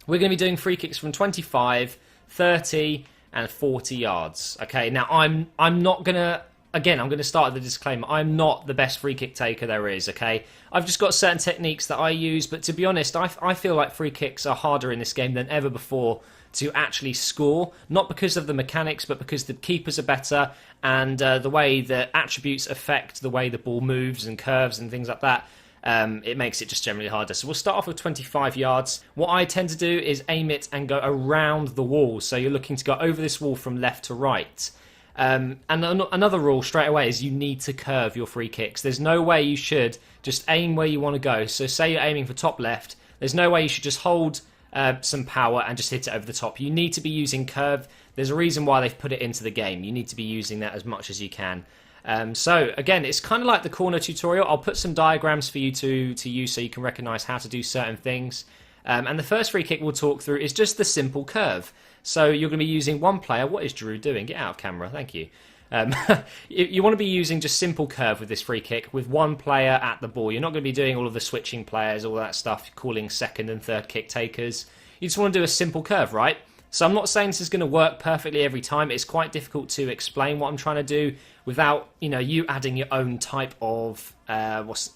we're going to be doing free kicks from 25, 30, and 40 yards. Okay, now I'm not going to... Again, I'm going to start with the disclaimer. I'm not the best free kick taker there is, okay? I've just got certain techniques that I use, but to be honest, I feel like free kicks are harder in this game than ever before to actually score. Not because of the mechanics, but because the keepers are better, and the way the attributes affect the way the ball moves and curves and things like that. It makes it just generally harder. So we'll start off with 25 yards. What I tend to do is aim it and go around the wall. So you're looking to go over this wall from left to right. And another rule straight away is you need to curve your free kicks. There's no way you should just aim where you want to go. So say you're aiming for top left, there's no way you should just hold some power and just hit it over the top. You need to be using curve. There's a reason why they've put it into the game. You need to be using that as much as you can. So again, it's kind of like the corner tutorial. I'll put some diagrams for you to use so you can recognize how to do certain things. And the first free kick we'll talk through is just the simple curve. So you're going to be using one player. What is Drew doing? Get out of camera. Thank you. You want to be using just simple curve with this free kick with one player at the ball. You're not going to be doing all of the switching players, all that stuff, calling second and third kick takers. You just want to do a simple curve, right? So I'm not saying this is going to work perfectly every time. It's quite difficult to explain what I'm trying to do without, you adding your own type of,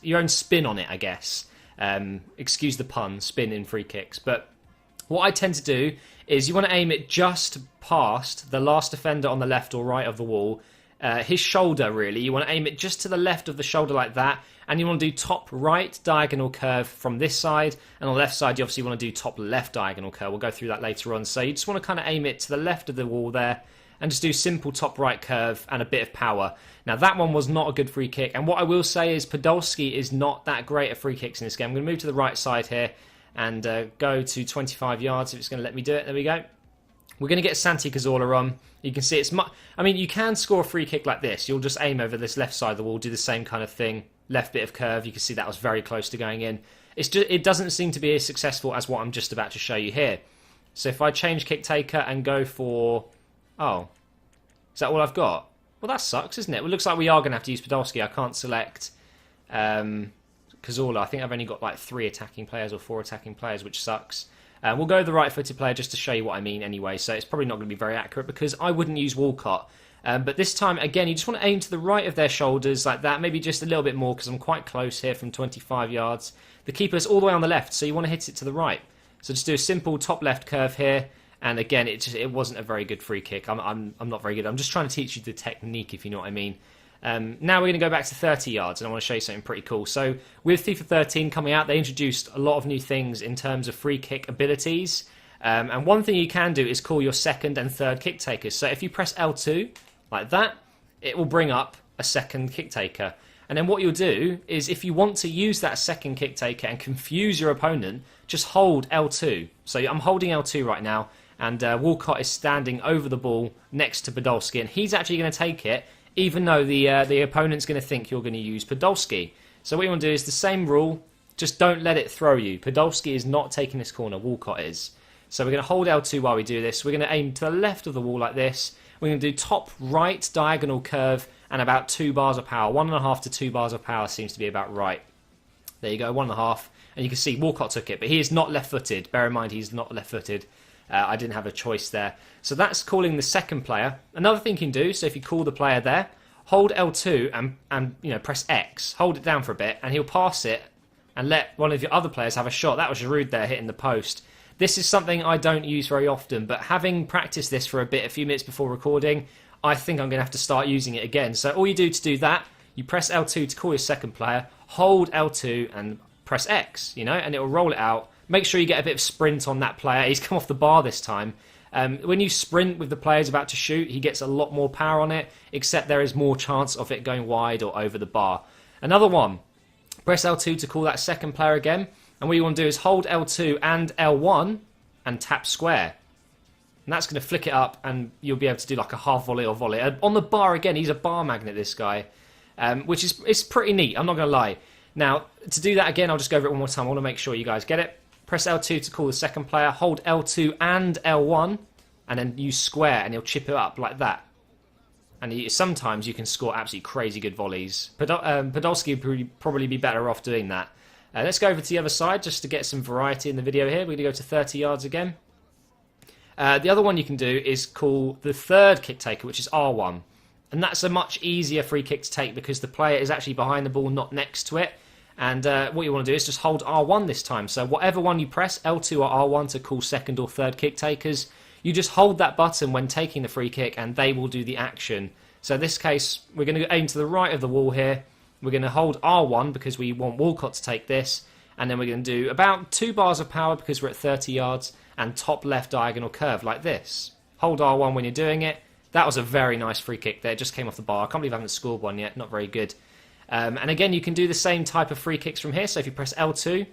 your own spin on it, I guess. Excuse the pun, spin in free kicks. But what I tend to do is you want to aim it just past the last defender on the left or right of the wall. His shoulder, really. You want to aim it just to the left of the shoulder like that. And you want to do top right diagonal curve from this side. And on the left side, you obviously want to do top left diagonal curve. We'll go through that later on. So you just want to kind of aim it to the left of the wall there. And just do simple top right curve and a bit of power. Now, that one was not a good free kick. And what I will say is Podolski is not that great at free kicks in this game. I'm going to move to the right side here and go to 25 yards if it's going to let me do it. There we go. We're going to get Santi Cazorla on. You can see it's you can score a free kick like this. You'll just aim over this left side of the wall, do the same kind of thing. Left bit of curve. You can see that was very close to going in. It doesn't seem to be as successful as what I'm just about to show you here. So if I change kick taker and go for... Oh, is that all I've got? Well, that sucks, isn't it? Well, it looks like we are going to have to use Podolski. I can't select Cazorla. I think I've only got like 3 attacking players or 4 attacking players, which sucks. We'll go with the right-footed player just to show you what I mean anyway. So it's probably not going to be very accurate because I wouldn't use Walcott. But this time, again, you just want to aim to the right of their shoulders like that. Maybe just a little bit more because I'm quite close here from 25 yards. The keeper's all the way on the left, so you want to hit it to the right. So just do a simple top left curve here. And again, it wasn't a very good free kick. I'm not very good. I'm just trying to teach you the technique, if you know what I mean. Now we're going to go back to 30 yards, and I want to show you something pretty cool. So with FIFA 13 coming out, they introduced a lot of new things in terms of free kick abilities. And one thing you can do is call your second and third kick takers. So if you press L2 like that, it will bring up a second kick taker. And then what you'll do is if you want to use that second kick taker and confuse your opponent, just hold L2. So I'm holding L2 right now. And Walcott is standing over the ball next to Podolski, and he's actually going to take it, even though the opponent's going to think you're going to use Podolski. So what you want to do is the same rule, just don't let it throw you. Podolski is not taking this corner, Walcott is. So we're going to hold L2 while we do this. We're going to aim to the left of the wall like this. We're going to do top right diagonal curve and about 2 bars of power. 1.5 to 2 bars of power seems to be about right. There you go, 1.5. And you can see Walcott took it, but he is not left-footed. Bear in mind, he's not left-footed. I didn't have a choice there. So that's calling the second player. Another thing you can do, so if you call the player there, hold L2 and press X. Hold it down for a bit, and he'll pass it and let one of your other players have a shot. That was Giroud there hitting the post. This is something I don't use very often, but having practiced this for a few minutes before recording, I think I'm going to have to start using it again. So all you do to do that, you press L2 to call your second player, hold L2 and press X, and it will roll it out. Make sure you get a bit of sprint on that player. He's come off the bar this time. When you sprint with the players about to shoot, he gets a lot more power on it, except there is more chance of it going wide or over the bar. Another one. Press L2 to call that second player again. And what you want to do is hold L2 and L1 and tap square. And that's going to flick it up and you'll be able to do like a half volley or volley. On the bar again, he's a bar magnet, this guy. Which is it's pretty neat, I'm not going to lie. Now, to do that again, I'll just go over it one more time. I want to make sure you guys get it. Press L2 to call the second player, hold L2 and L1, and then use square, and he'll chip it up like that. And sometimes you can score absolutely crazy good volleys. Podolski would probably be better off doing that. Let's go over to the other side just to get some variety in the video here. We're going to go to 30 yards again. The other one you can do is call the third kick taker, which is R1. And that's a much easier free kick to take because the player is actually behind the ball, not next to it. And what you want to do is just hold R1 this time. So whatever one you press, L2 or R1 to call second or third kick takers, you just hold that button when taking the free kick and they will do the action. So in this case, we're going to aim to the right of the wall here. We're going to hold R1 because we want Walcott to take this. And then we're going to do about 2 bars of power because we're at 30 yards and top left diagonal curve like this. Hold R1 when you're doing it. That was a very nice free kick there. It just came off the bar. I can't believe I haven't scored one yet. Not very good. And again, you can do the same type of free kicks from here. So if you press L2,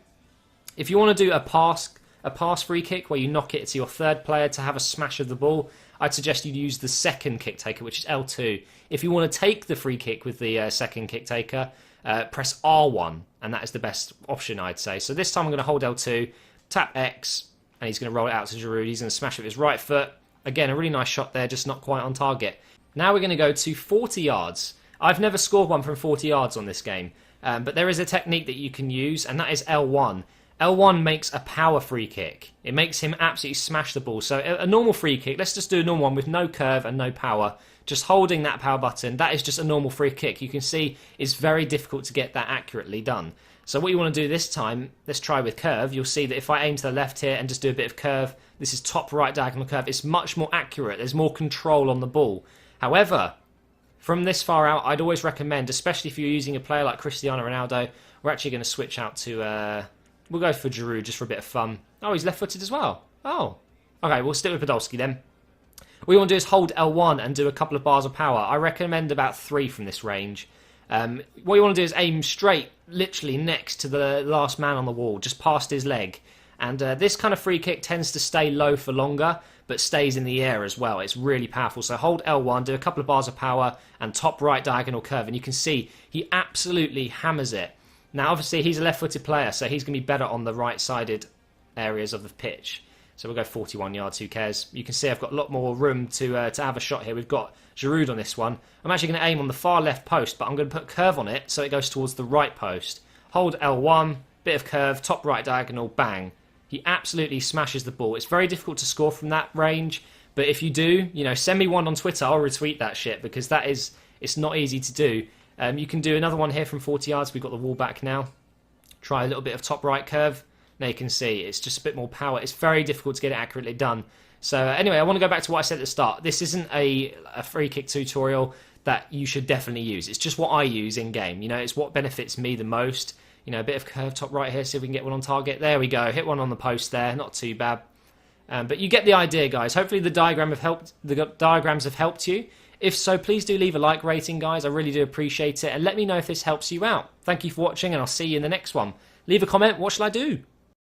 if you want to do a pass free kick where you knock it to your third player to have a smash of the ball, I'd suggest you use the second kick taker, which is L2. If you want to take the free kick with the second kick taker, press R1, and that is the best option, I'd say. So this time I'm going to hold L2, tap X, and he's going to roll it out to Giroud. He's going to smash it with his right foot. Again, a really nice shot there, just not quite on target. Now we're going to go to 40 yards. I've never scored one from 40 yards on this game, but there is a technique that you can use, and that is L1. L1 makes a power free kick. It makes him absolutely smash the ball. So a normal free kick, let's just do a normal one with no curve and no power. Just holding that power button, that is just a normal free kick. You can see it's very difficult to get that accurately done. So what you want to do this time, let's try with curve. You'll see that if I aim to the left here and just do a bit of curve, this is top right diagonal curve, it's much more accurate. There's more control on the ball. However, from this far out, I'd always recommend, especially if you're using a player like Cristiano Ronaldo, we're actually going to switch out to, we'll go for Giroud just for a bit of fun. Oh, he's left-footed as well. Oh. Okay, we'll stick with Podolski then. What you want to do is hold L1 and do a couple of bars of power. I recommend about 3 from this range. What you want to do is aim straight, literally next to the last man on the wall, just past his leg. And this kind of free kick tends to stay low for longer, but stays in the air as well. It's really powerful. So hold L1, do a couple of bars of power, and top right diagonal curve. And you can see he absolutely hammers it. Now, obviously, he's a left-footed player, so he's going to be better on the right-sided areas of the pitch. So we'll go 41 yards, who cares? You can see I've got a lot more room to have a shot here. We've got Giroud on this one. I'm actually going to aim on the far left post, but I'm going to put curve on it so it goes towards the right post. Hold L1, bit of curve, top right diagonal, bang. He absolutely smashes the ball. It's very difficult to score from that range, but if you do, send me one on Twitter. I'll retweet that shit because it's not easy to do. You can do another one here from 40 yards. We've got the wall back now. Try a little bit of top right curve. Now you can see it's just a bit more power. It's very difficult to get it accurately done. So anyway, I want to go back to what I said at the start. This isn't a free kick tutorial that you should definitely use. It's just what I use in game. It's what benefits me the most. A bit of curve top right here, see if we can get one on target. There we go. Hit one on the post there. Not too bad. But you get the idea, guys. Hopefully the diagrams have helped you. If so, please do leave a like rating, guys. I really do appreciate it. And let me know if this helps you out. Thank you for watching, and I'll see you in the next one. Leave a comment. What shall I do?